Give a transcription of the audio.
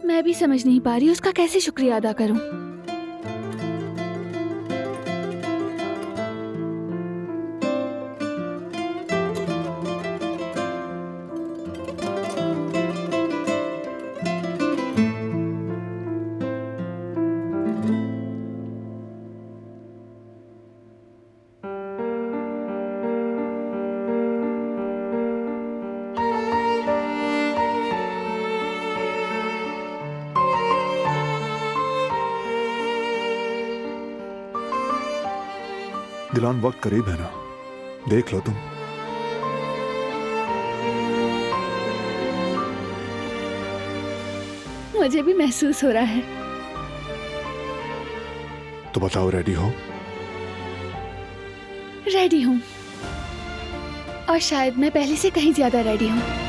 मैं भी समझ नहीं पा रही उसका कैसे शुक्रिया अदा करूं। दिलान वक्त करीब है ना, देख लो तुम। मुझे भी महसूस हो रहा है। तो बताओ, रेडी हो? रेडी हूँ, और शायद मैं पहले से कहीं ज्यादा रेडी हूँ।